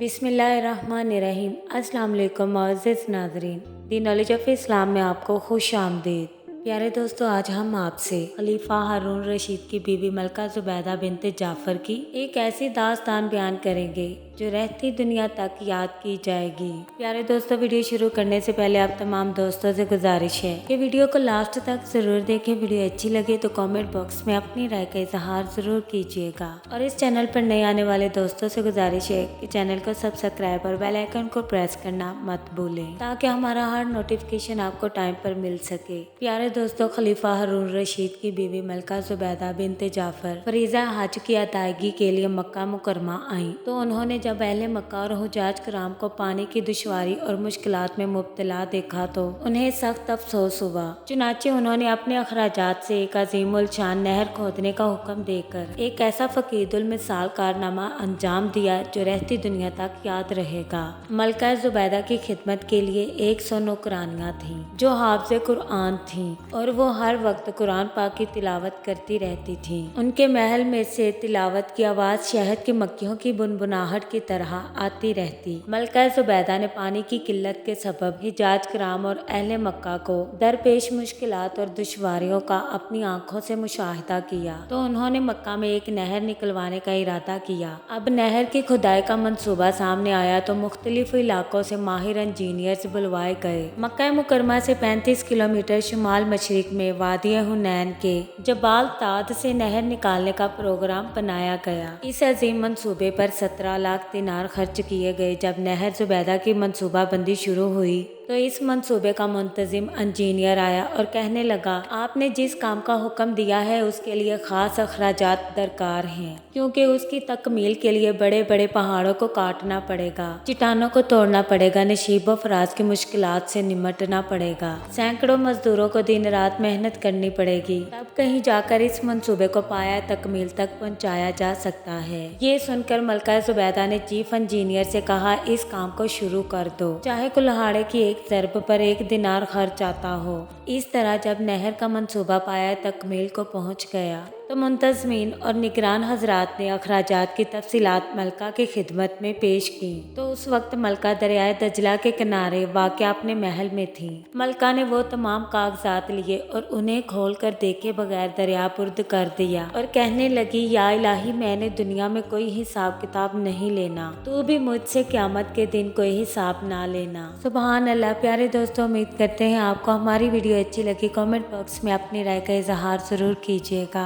बिस्मिल्लाहिर्रहमानिर्रहीम। अस्सलाम वालेकुम मुअज़्ज़िज़ नाज़रीन, दी नॉलेज ऑफ इस्लाम में आपको खुश आमदीद। प्यारे दोस्तों, आज हम आपसे खलीफा हारून रशीद की बीवी मलका ज़ुबैदा बिन्त जाफ़र की एक ऐसी दास्तान बयान करेंगे जो रहती दुनिया तक याद की जाएगी। प्यारे दोस्तों, वीडियो शुरू करने से पहले आप तमाम दोस्तों से गुजारिश है कि वीडियो को लास्ट तक जरूर देखें। वीडियो अच्छी लगे तो कमेंट बॉक्स में अपनी राय का इजहार जरूर कीजिएगा और इस चैनल पर नए आने वाले दोस्तों से गुजारिश है कि चैनल को सब्सक्राइब और बेल आइकन को प्रेस करना मत भूलें ताकि हमारा हर नोटिफिकेशन आपको टाइम पर मिल सके। प्यारे दोस्तों, खलीफा हारून रशीद की बीवी मलका ज़ुबैदा बिन्त जाफ़र फरीज़ा हज की अदायगी के लिए मक्का मुकरमा आई तो उन्होंने जब अहले मक्का और हुजाज कराम को पानी की दुश्वारी और मुश्किलात में मुब्तला देखा तो उन्हें सख्त अफसोस हुआ। चुनाचे उन्होंने अपने अखराजात से एक अजीमुल शान नहर खोदने का हुक्म देकर एक ऐसा फकीदुल मिसाल कारनामा अंजाम दिया जो रहती दुनिया तक याद रहेगा। मलका ज़ुबैदा की खिदमत के लिए 100 नौकरानियां थीं जो हाफ़िज़ कुरान थीं और वो हर वक्त कुरान पाक की तिलावत करती रहती थीं। उनके महल में से तिलावत की आवाज़ शहद की मक्खियों की बुनबुनाहट की तरह आती रहती। मलका ज़ुबैदा ने पानी की किल्लत के सबब हिजाज कराम और अहले मक्का को दरपेश मुश्किलात और दुश्वारियों का अपनी आंखों से मुशाहिदा किया तो उन्होंने मक्का में एक नहर निकलवाने का इरादा किया। अब नहर की खुदाई का मंसूबा सामने आया तो मुख्तलिफ इलाकों से माहिर इंजीनियर्स बुलवाए गए। मक्का मुकरमा से 35 किलोमीटर शुमाल मशरिक में वादी हुनैन के जबाल ताद से नहर निकालने का प्रोग्राम बनाया गया। इस अजीम मंसूबे पर 17 लाख दिनार खर्च किए गए। जब नहर ज़ुबैदा की मंसूबा बंदी शुरू हुई तो इस मंसूबे का मुंतजिम इंजीनियर आया और कहने लगा, आपने जिस काम का हुक्म दिया है उसके लिए खास अखराजात दरकार हैं क्योंकि उसकी तकमील के लिए बड़े बड़े पहाड़ों को काटना पड़ेगा, चट्टानों को तोड़ना पड़ेगा, नशीब व फराज की मुश्किलात से निमटना पड़ेगा, सैकड़ों मजदूरों को दिन रात मेहनत करनी पड़ेगी, तब कहीं जाकर इस मंसूबे को पाया तकमील तक पहुँचाया जा सकता है। ये सुनकर मलका ज़ुबैदा ने चीफ इंजीनियर से कहा, इस काम को शुरू कर दो, चाहे कुल्हाड़े की एक ज़रब पर 1 दिनार खर्च आता हो। इस तरह जब नहर का मंसूबा पाया तकमील को पहुंच गया तो मुंतज़मीन और निगरान हजरात ने अखराजात की तफसीलात मलका की खिदमत में पेश की तो उस वक्त मलका दरियाए दजला के किनारे वाक़या अपने महल में थी। मलका ने वो तमाम कागजात लिए और उन्हें खोल कर देखे बगैर दरियापुर्द कर दिया और कहने लगी, या इलाही, मैंने दुनिया में कोई हिसाब किताब नहीं लेना, तू भी मुझसे क़यामत के दिन कोई हिसाब ना लेना। सुबहान अल्लाह। प्यारे दोस्तों, उम्मीद करते हैं आपको हमारी वीडियो अच्छी लगी। कमेंट बॉक्स में अपनी राय का इजहार ज़रूर कीजिएगा।